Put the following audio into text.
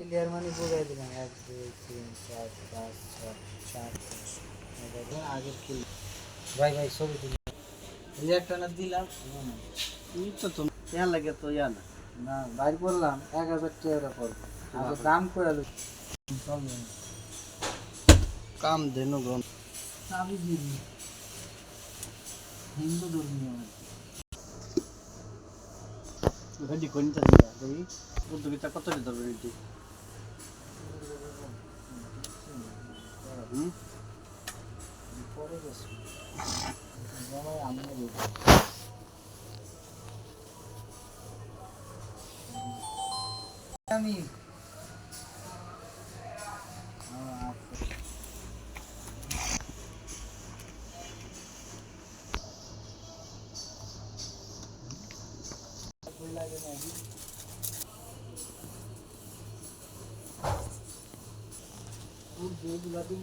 clear মানি বুঝাই দিলাম 1 2 3 4 5 6 7 8 আগের কিল ভাই ভাই ছবি তুলি এই একটা না দিলাম এই তো তুমি ইয়া লাগে তো ইয়া না না বাইর করলাম 1000 টাকা পড়বে আগে দাম করে আলো চলবে কাম দেনু গম চাবি দিবি হিন্দু ধর্মীয় গাড়ি কোন তা দিয়া দেই বুদ্ধ গীতা কত রে ধরবে এটি পরে গেছি জামাই আমি আমি লাগে নাকি ওর যেগুলা দিন